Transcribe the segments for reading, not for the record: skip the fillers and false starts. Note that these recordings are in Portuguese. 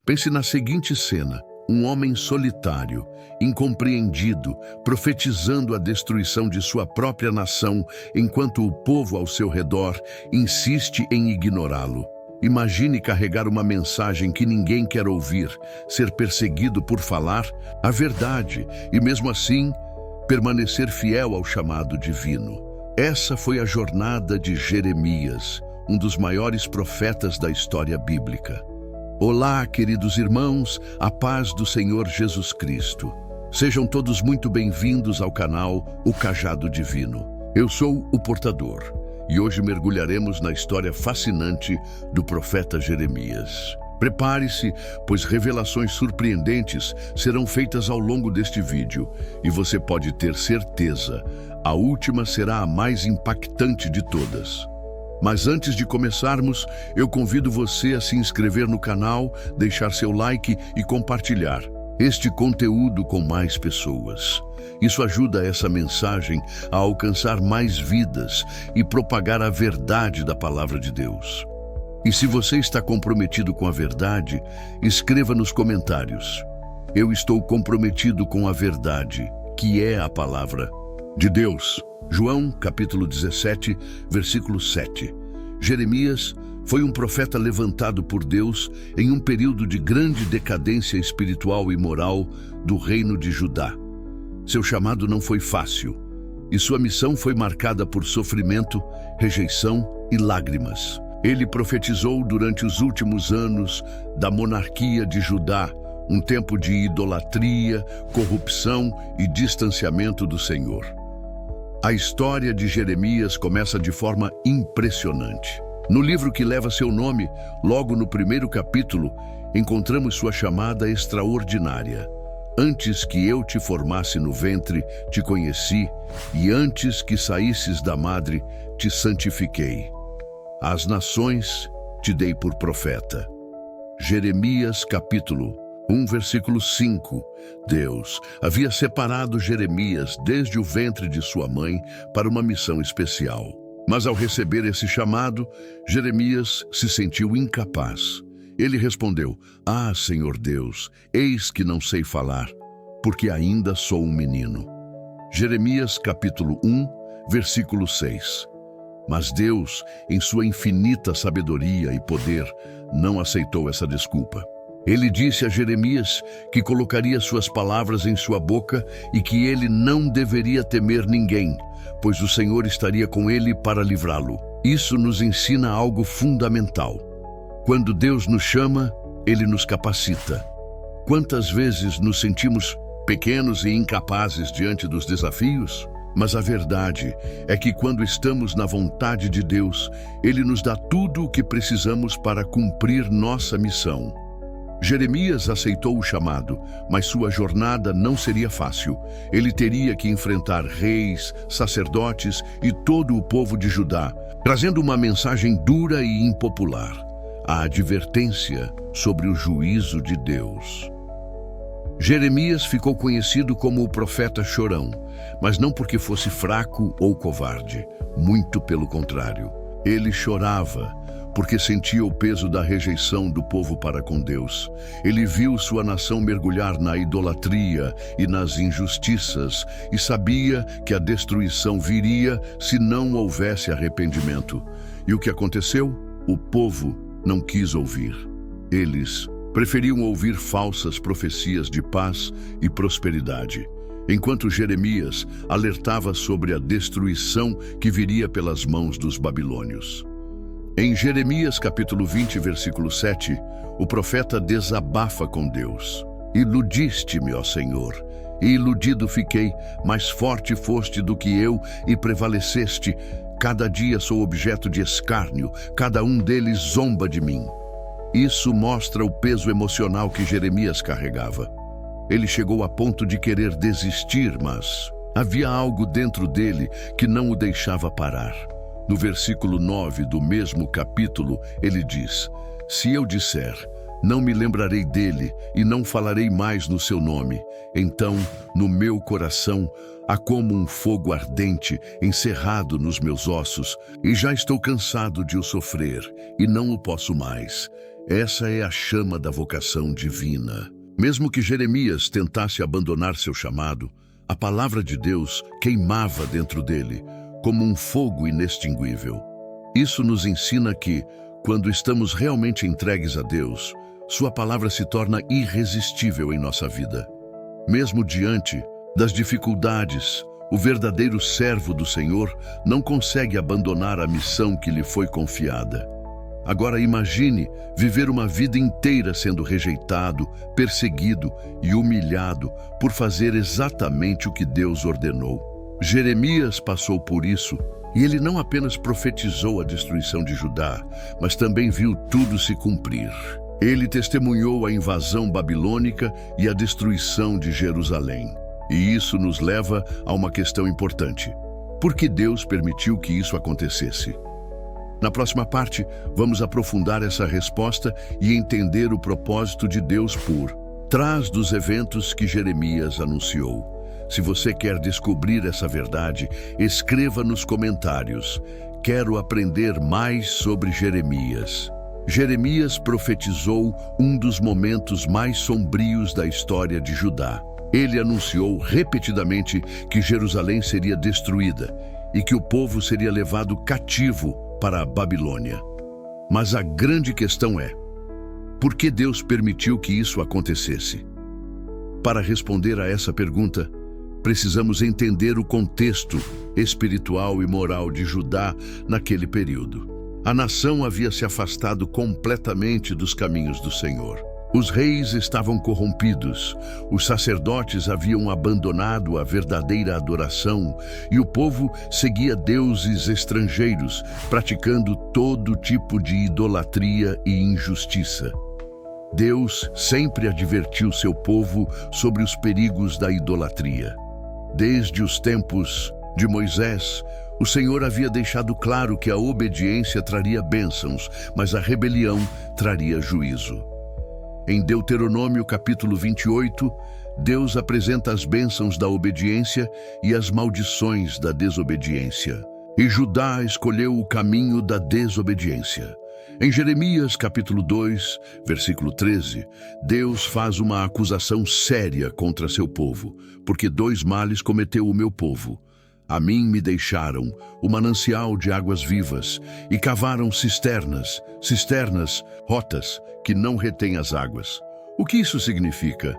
Pense na seguinte cena: um homem solitário, incompreendido, profetizando a destruição de sua própria nação, enquanto o povo ao seu redor insiste em ignorá-lo. Imagine carregar uma mensagem que ninguém quer ouvir, ser perseguido por falar a verdade e, mesmo assim, permanecer fiel ao chamado divino. Essa foi a jornada de Jeremias, um dos maiores profetas da história bíblica. Olá, queridos irmãos, a paz do Senhor Jesus Cristo. Sejam todos muito bem-vindos ao canal O Cajado Divino. Eu sou o Portador e hoje mergulharemos na história fascinante do profeta Jeremias. Prepare-se, pois revelações surpreendentes serão feitas ao longo deste vídeo e você pode ter certeza, a última será a mais impactante de todas. Mas antes de começarmos, eu convido você a se inscrever no canal, deixar seu like e compartilhar este conteúdo com mais pessoas. Isso ajuda essa mensagem a alcançar mais vidas e propagar a verdade da palavra de Deus. E se você está comprometido com a verdade, escreva nos comentários: eu estou comprometido com a verdade, que é a palavra de Deus. João, capítulo 17, versículo 7. Jeremias foi um profeta levantado por Deus em um período de grande decadência espiritual e moral do reino de Judá. Seu chamado não foi fácil, e sua missão foi marcada por sofrimento, rejeição e lágrimas. Ele profetizou durante os últimos anos da monarquia de Judá, um tempo de idolatria, corrupção e distanciamento do Senhor. A história de Jeremias começa de forma impressionante. No livro que leva seu nome, logo no primeiro capítulo, encontramos sua chamada extraordinária. Antes que eu te formasse no ventre, te conheci, e antes que saísses da madre, te santifiquei. Às nações te dei por profeta. Jeremias capítulo 1, versículo 5. Deus havia separado Jeremias desde o ventre de sua mãe para uma missão especial. Mas ao receber esse chamado, Jeremias se sentiu incapaz. Ele respondeu: Ah, Senhor Deus, eis que não sei falar, porque ainda sou um menino. Jeremias capítulo 1, versículo 6. Mas Deus, em sua infinita sabedoria e poder, não aceitou essa desculpa. Ele disse a Jeremias que colocaria suas palavras em sua boca e que ele não deveria temer ninguém, pois o Senhor estaria com ele para livrá-lo. Isso nos ensina algo fundamental. Quando Deus nos chama, Ele nos capacita. Quantas vezes nos sentimos pequenos e incapazes diante dos desafios? Mas a verdade é que quando estamos na vontade de Deus, Ele nos dá tudo o que precisamos para cumprir nossa missão. Jeremias aceitou o chamado, mas sua jornada não seria fácil. Ele teria que enfrentar reis, sacerdotes e todo o povo de Judá, trazendo uma mensagem dura e impopular: a advertência sobre o juízo de Deus. Jeremias ficou conhecido como o profeta chorão, mas não porque fosse fraco ou covarde. Muito pelo contrário. Ele chorava porque sentia o peso da rejeição do povo para com Deus. Ele viu sua nação mergulhar na idolatria e nas injustiças e sabia que a destruição viria se não houvesse arrependimento. E o que aconteceu? O povo não quis ouvir. Eles preferiam ouvir falsas profecias de paz e prosperidade, enquanto Jeremias alertava sobre a destruição que viria pelas mãos dos babilônios. Em Jeremias capítulo 20, versículo 7, o profeta desabafa com Deus. Iludiste-me, ó Senhor, e iludido fiquei, mais forte foste do que eu e prevaleceste. Cada dia sou objeto de escárnio, cada um deles zomba de mim. Isso mostra o peso emocional que Jeremias carregava. Ele chegou a ponto de querer desistir, mas havia algo dentro dele que não o deixava parar. No versículo 9 do mesmo capítulo, ele diz: Se eu disser, não me lembrarei dele e não falarei mais no seu nome, então, no meu coração, há como um fogo ardente encerrado nos meus ossos, e já estou cansado de o sofrer, e não o posso mais. Essa é a chama da vocação divina. Mesmo que Jeremias tentasse abandonar seu chamado, a palavra de Deus queimava dentro dele, como um fogo inextinguível. Isso nos ensina que, quando estamos realmente entregues a Deus, sua palavra se torna irresistível em nossa vida. Mesmo diante das dificuldades, o verdadeiro servo do Senhor não consegue abandonar a missão que lhe foi confiada. Agora imagine viver uma vida inteira sendo rejeitado, perseguido e humilhado por fazer exatamente o que Deus ordenou. Jeremias passou por isso, e ele não apenas profetizou a destruição de Judá, mas também viu tudo se cumprir. Ele testemunhou a invasão babilônica e a destruição de Jerusalém. E isso nos leva a uma questão importante. Por que Deus permitiu que isso acontecesse? Na próxima parte, vamos aprofundar essa resposta e entender o propósito de Deus por trás dos eventos que Jeremias anunciou. Se você quer descobrir essa verdade, escreva nos comentários. Quero aprender mais sobre Jeremias. Jeremias profetizou um dos momentos mais sombrios da história de Judá. Ele anunciou repetidamente que Jerusalém seria destruída e que o povo seria levado cativo para a Babilônia. Mas a grande questão é: por que Deus permitiu que isso acontecesse? Para responder a essa pergunta, precisamos entender o contexto espiritual e moral de Judá naquele período. A nação havia se afastado completamente dos caminhos do Senhor. Os reis estavam corrompidos, os sacerdotes haviam abandonado a verdadeira adoração e o povo seguia deuses estrangeiros, praticando todo tipo de idolatria e injustiça. Deus sempre advertiu seu povo sobre os perigos da idolatria. Desde os tempos de Moisés, o Senhor havia deixado claro que a obediência traria bênçãos, mas a rebelião traria juízo. Em Deuteronômio capítulo 28, Deus apresenta as bênçãos da obediência e as maldições da desobediência. E Judá escolheu o caminho da desobediência. Em Jeremias capítulo 2, versículo 13, Deus faz uma acusação séria contra seu povo, porque 2 males cometeu o meu povo. A mim me deixaram o manancial de águas vivas e cavaram cisternas, rotas que não retêm as águas. O que isso significa?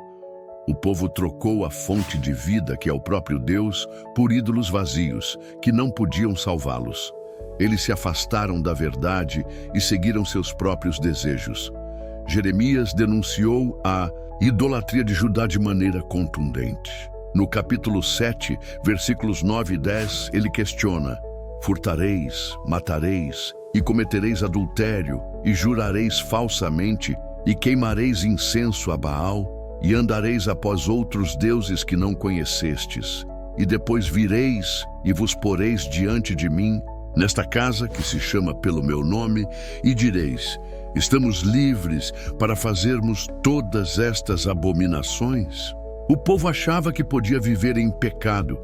O povo trocou a fonte de vida, que é o próprio Deus, por ídolos vazios, que não podiam salvá-los. Eles se afastaram da verdade e seguiram seus próprios desejos. Jeremias denunciou a idolatria de Judá de maneira contundente. No capítulo 7, versículos 9 e 10, ele questiona: furtareis, matareis, e cometereis adultério, e jurareis falsamente, e queimareis incenso a Baal, e andareis após outros deuses que não conhecestes. E depois vireis e vos poreis diante de mim, nesta casa que se chama pelo meu nome, e direis: estamos livres para fazermos todas estas abominações? O povo achava que podia viver em pecado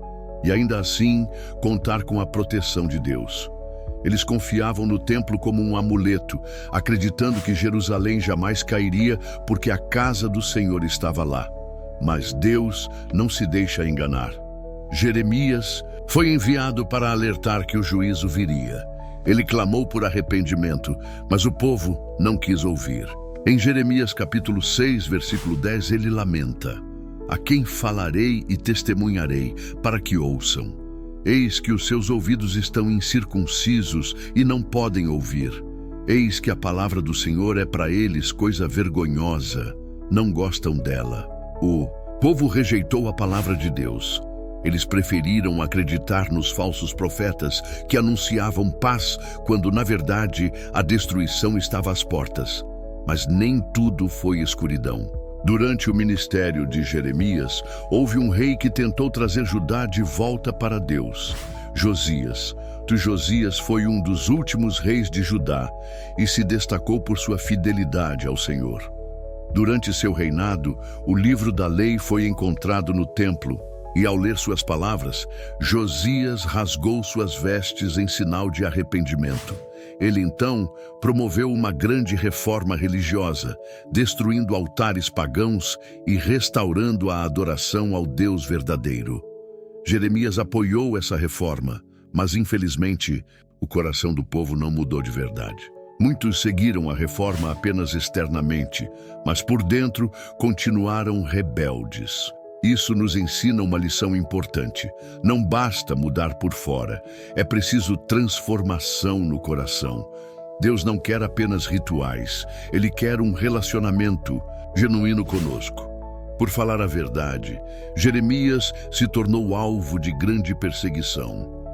e ainda assim contar com a proteção de Deus. Eles confiavam no templo como um amuleto, acreditando que Jerusalém jamais cairia porque a casa do Senhor estava lá. Mas Deus não se deixa enganar. Jeremias foi enviado para alertar que o juízo viria. Ele clamou por arrependimento, mas o povo não quis ouvir. Em Jeremias capítulo 6, versículo 10, ele lamenta: a quem falarei e testemunharei, para que ouçam? Eis que os seus ouvidos estão incircuncisos e não podem ouvir. Eis que a palavra do Senhor é para eles coisa vergonhosa, não gostam dela. O povo rejeitou a palavra de Deus. Eles preferiram acreditar nos falsos profetas que anunciavam paz, quando na verdade a destruição estava às portas. Mas nem tudo foi escuridão. Durante o ministério de Jeremias, houve um rei que tentou trazer Judá de volta para Deus: Josias. Josias foi um dos últimos reis de Judá e se destacou por sua fidelidade ao Senhor. Durante seu reinado, o livro da lei foi encontrado no templo, e ao ler suas palavras, Josias rasgou suas vestes em sinal de arrependimento. Ele então promoveu uma grande reforma religiosa, destruindo altares pagãos e restaurando a adoração ao Deus verdadeiro. Jeremias apoiou essa reforma, mas infelizmente o coração do povo não mudou de verdade. Muitos seguiram a reforma apenas externamente, mas por dentro continuaram rebeldes. Isso nos ensina uma lição importante. Não basta mudar por fora, é preciso transformação no coração. Deus não quer apenas rituais, Ele quer um relacionamento genuíno conosco. Por falar a verdade, Jeremias se tornou alvo de grande perseguição.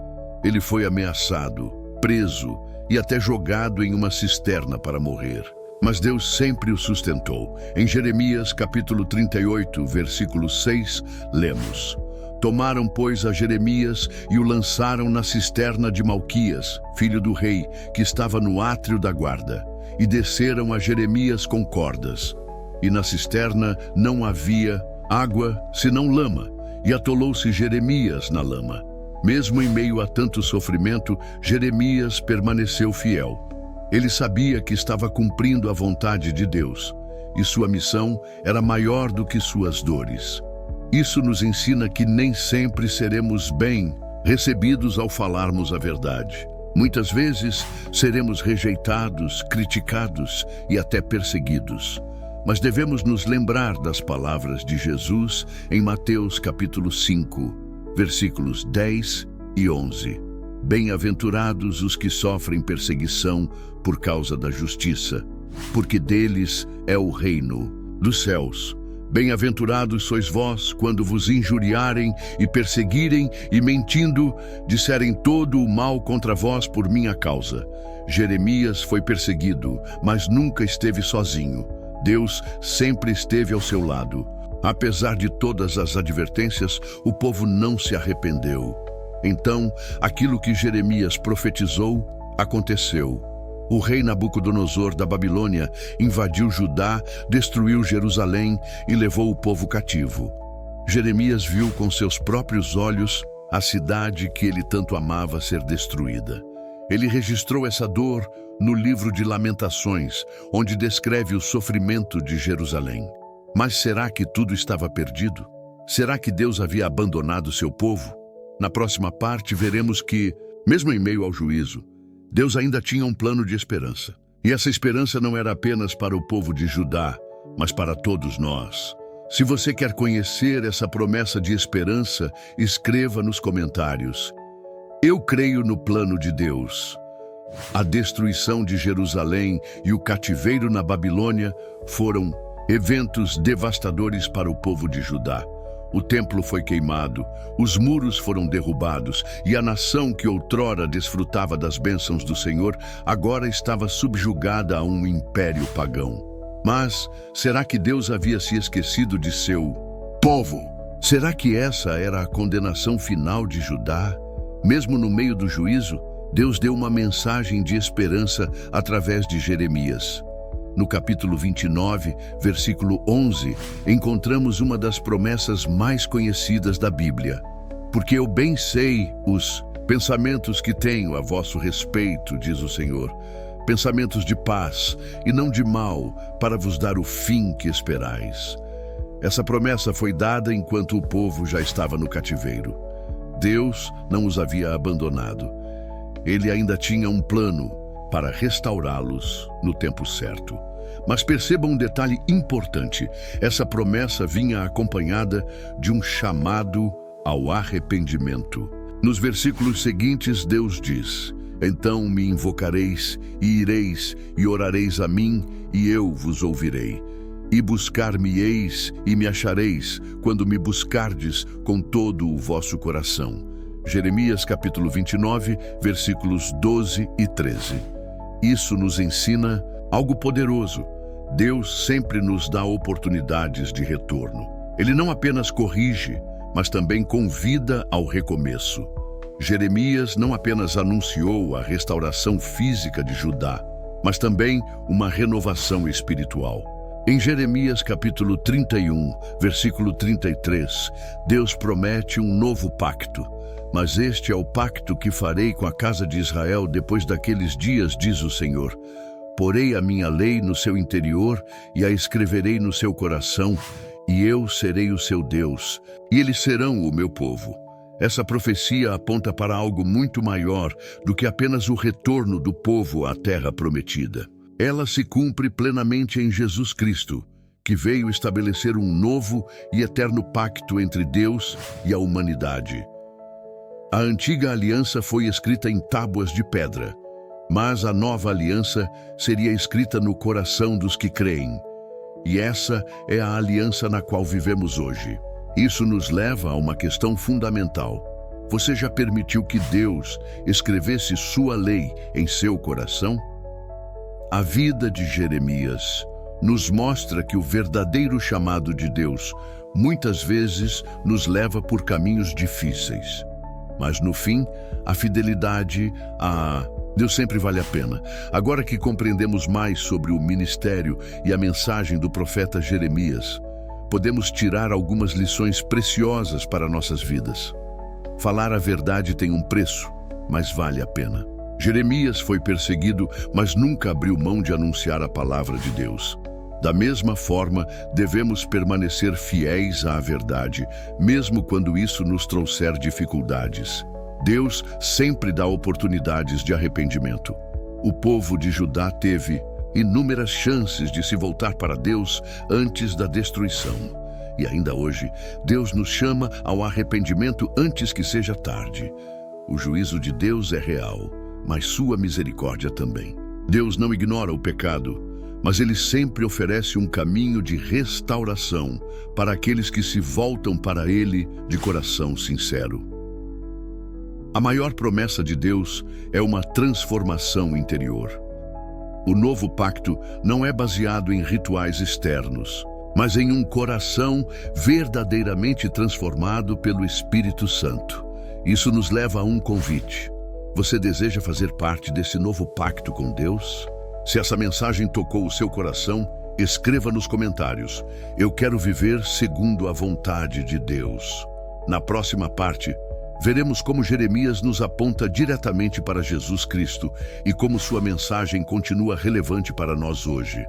Ele foi ameaçado, preso e até jogado em uma cisterna para morrer. Mas Deus sempre o sustentou. Em Jeremias capítulo 38, versículo 6, lemos: Tomaram, pois, a Jeremias e o lançaram na cisterna de Malquias, filho do rei, que estava no átrio da guarda, e desceram a Jeremias com cordas. E na cisterna não havia água, senão lama, e atolou-se Jeremias na lama. Mesmo em meio a tanto sofrimento, Jeremias permaneceu fiel. Ele sabia que estava cumprindo a vontade de Deus, e sua missão era maior do que suas dores. Isso nos ensina que nem sempre seremos bem recebidos ao falarmos a verdade. Muitas vezes seremos rejeitados, criticados e até perseguidos. Mas devemos nos lembrar das palavras de Jesus em Mateus capítulo 5, versículos 10 e 11. Bem-aventurados os que sofrem perseguição por causa da justiça, porque deles é o reino dos céus. Bem-aventurados sois vós quando vos injuriarem e perseguirem e mentindo disserem todo o mal contra vós por minha causa. Jeremias foi perseguido, mas nunca esteve sozinho. Deus sempre esteve ao seu lado. Apesar de todas as advertências, o povo não se arrependeu. Então, aquilo que Jeremias profetizou aconteceu. O rei Nabucodonosor da Babilônia invadiu Judá, destruiu Jerusalém e levou o povo cativo. Jeremias viu com seus próprios olhos a cidade que ele tanto amava ser destruída. Ele registrou essa dor no livro de Lamentações, onde descreve o sofrimento de Jerusalém. Mas será que tudo estava perdido? Será que Deus havia abandonado seu povo? Na próxima parte veremos que, mesmo em meio ao juízo, Deus ainda tinha um plano de esperança. E essa esperança não era apenas para o povo de Judá, mas para todos nós. Se você quer conhecer essa promessa de esperança, escreva nos comentários: Eu creio no plano de Deus. A destruição de Jerusalém e o cativeiro na Babilônia foram eventos devastadores para o povo de Judá. O templo foi queimado, os muros foram derrubados e a nação que outrora desfrutava das bênçãos do Senhor agora estava subjugada a um império pagão. Mas será que Deus havia se esquecido de seu povo? Será que essa era a condenação final de Judá? Mesmo no meio do juízo, Deus deu uma mensagem de esperança através de Jeremias. No capítulo 29, versículo 11, encontramos uma das promessas mais conhecidas da Bíblia. Porque eu bem sei os pensamentos que tenho a vosso respeito, diz o Senhor, pensamentos de paz e não de mal, para vos dar o fim que esperais. Essa promessa foi dada enquanto o povo já estava no cativeiro. Deus não os havia abandonado. Ele ainda tinha um plano para restaurá-los no tempo certo. Mas perceba um detalhe importante: essa promessa vinha acompanhada de um chamado ao arrependimento. Nos versículos seguintes, Deus diz: Então me invocareis e ireis e orareis a mim, e eu vos ouvirei. E buscar-me-eis e me achareis, quando me buscardes com todo o vosso coração. Jeremias capítulo 29, versículos 12 e 13. Isso nos ensina algo poderoso. Deus sempre nos dá oportunidades de retorno. Ele não apenas corrige, mas também convida ao recomeço. Jeremias não apenas anunciou a restauração física de Judá, mas também uma renovação espiritual. Em Jeremias capítulo 31, versículo 33, Deus promete um novo pacto. Mas este é o pacto que farei com a casa de Israel depois daqueles dias, diz o Senhor. Porei a minha lei no seu interior e a escreverei no seu coração, e eu serei o seu Deus, e eles serão o meu povo. Essa profecia aponta para algo muito maior do que apenas o retorno do povo à terra prometida. Ela se cumpre plenamente em Jesus Cristo, que veio estabelecer um novo e eterno pacto entre Deus e a humanidade. A antiga aliança foi escrita em tábuas de pedra, mas a nova aliança seria escrita no coração dos que creem. E essa é a aliança na qual vivemos hoje. Isso nos leva a uma questão fundamental. Você já permitiu que Deus escrevesse sua lei em seu coração? A vida de Jeremias nos mostra que o verdadeiro chamado de Deus muitas vezes nos leva por caminhos difíceis. Mas no fim, a fidelidade a Deus sempre vale a pena. Agora que compreendemos mais sobre o ministério e a mensagem do profeta Jeremias, podemos tirar algumas lições preciosas para nossas vidas. Falar a verdade tem um preço, mas vale a pena. Jeremias foi perseguido, mas nunca abriu mão de anunciar a palavra de Deus. Da mesma forma, devemos permanecer fiéis à verdade, mesmo quando isso nos trouxer dificuldades. Deus sempre dá oportunidades de arrependimento. O povo de Judá teve inúmeras chances de se voltar para Deus antes da destruição. E ainda hoje, Deus nos chama ao arrependimento antes que seja tarde. O juízo de Deus é real, mas sua misericórdia também. Deus não ignora o pecado, mas Ele sempre oferece um caminho de restauração para aqueles que se voltam para Ele de coração sincero. A maior promessa de Deus é uma transformação interior. O novo pacto não é baseado em rituais externos, mas em um coração verdadeiramente transformado pelo Espírito Santo. Isso nos leva a um convite. Você deseja fazer parte desse novo pacto com Deus? Se essa mensagem tocou o seu coração, escreva nos comentários: eu quero viver segundo a vontade de Deus. Na próxima parte, veremos como Jeremias nos aponta diretamente para Jesus Cristo e como sua mensagem continua relevante para nós hoje.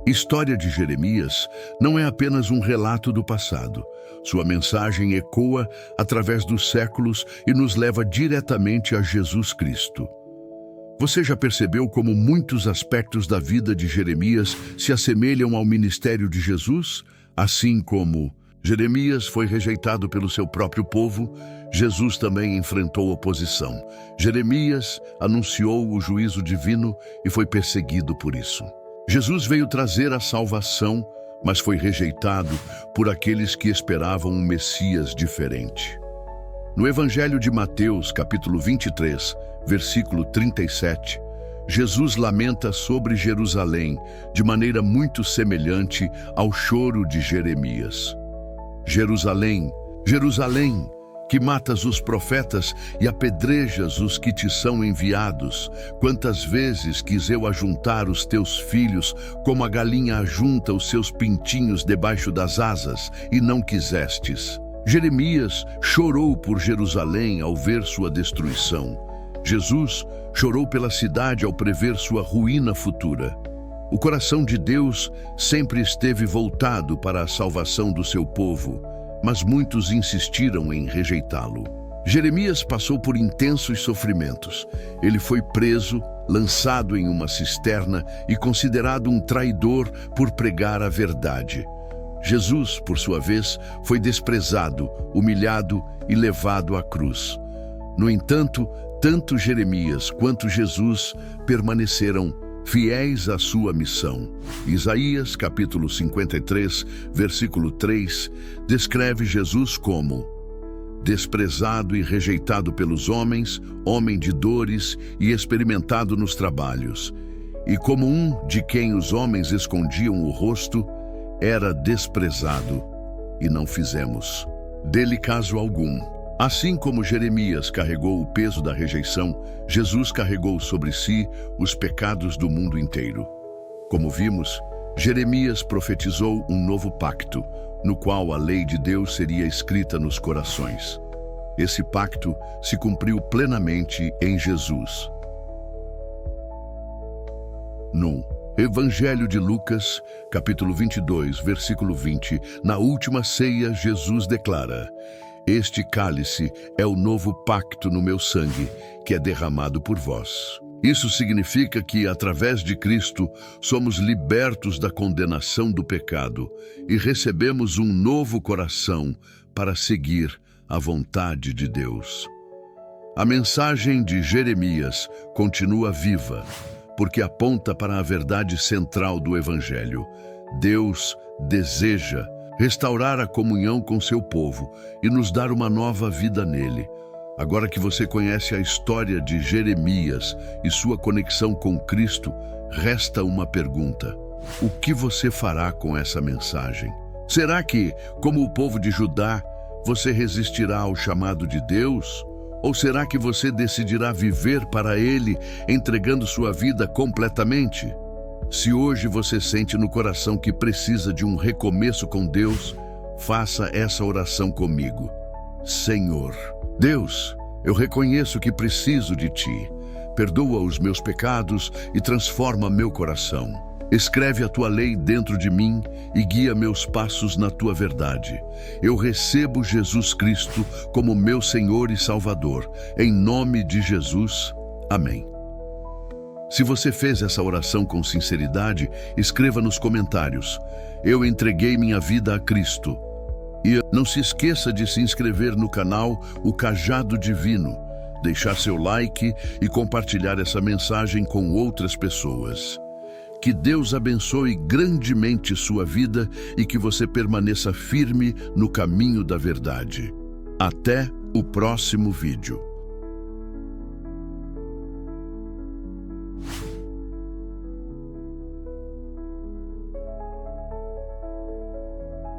A história de Jeremias não é apenas um relato do passado. Sua mensagem ecoa através dos séculos e nos leva diretamente a Jesus Cristo. Você já percebeu como muitos aspectos da vida de Jeremias se assemelham ao ministério de Jesus? Assim como Jeremias foi rejeitado pelo seu próprio povo, Jesus também enfrentou oposição. Jeremias anunciou o juízo divino e foi perseguido por isso. Jesus veio trazer a salvação, mas foi rejeitado por aqueles que esperavam um Messias diferente. No Evangelho de Mateus, capítulo 23, versículo 37, Jesus lamenta sobre Jerusalém de maneira muito semelhante ao choro de Jeremias. Jerusalém, Jerusalém, que matas os profetas e apedrejas os que te são enviados, quantas vezes quis eu ajuntar os teus filhos, como a galinha ajunta os seus pintinhos debaixo das asas, e não quisestes. Jeremias chorou por Jerusalém ao ver sua destruição. Jesus chorou pela cidade ao prever sua ruína futura. O coração de Deus sempre esteve voltado para a salvação do seu povo, mas muitos insistiram em rejeitá-lo. Jeremias passou por intensos sofrimentos. Ele foi preso, lançado em uma cisterna e considerado um traidor por pregar a verdade. Jesus, por sua vez, foi desprezado, humilhado e levado à cruz. No entanto, tanto Jeremias quanto Jesus permaneceram fiéis à sua missão. Isaías, capítulo 53, versículo 3, descreve Jesus como desprezado e rejeitado pelos homens, homem de dores e experimentado nos trabalhos. E como um de quem os homens escondiam o rosto, era desprezado, e não fizemos dele caso algum. Assim como Jeremias carregou o peso da rejeição, Jesus carregou sobre si os pecados do mundo inteiro. Como vimos, Jeremias profetizou um novo pacto, no qual a lei de Deus seria escrita nos corações. Esse pacto se cumpriu plenamente em Jesus. No Evangelho de Lucas, capítulo 22, versículo 20, na última ceia, Jesus declara: "Este cálice é o novo pacto no meu sangue, que é derramado por vós." Isso significa que, através de Cristo, somos libertos da condenação do pecado e recebemos um novo coração para seguir a vontade de Deus. A mensagem de Jeremias continua viva, porque aponta para a verdade central do Evangelho. Deus deseja restaurar a comunhão com seu povo e nos dar uma nova vida nele. Agora que você conhece a história de Jeremias e sua conexão com Cristo, resta uma pergunta: o que você fará com essa mensagem? Será que, como o povo de Judá, você resistirá ao chamado de Deus? Ou será que você decidirá viver para Ele, entregando sua vida completamente? Se hoje você sente no coração que precisa de um recomeço com Deus, faça essa oração comigo. Senhor, Deus, eu reconheço que preciso de Ti. Perdoa os meus pecados e transforma meu coração. Escreve a Tua lei dentro de mim e guia meus passos na Tua verdade. Eu recebo Jesus Cristo como meu Senhor e Salvador. Em nome de Jesus. Amém. Se você fez essa oração com sinceridade, escreva nos comentários: "Eu entreguei minha vida a Cristo." E não se esqueça de se inscrever no canal O Cajado Divino, deixar seu like e compartilhar essa mensagem com outras pessoas. Que Deus abençoe grandemente sua vida e que você permaneça firme no caminho da verdade. Até o próximo vídeo.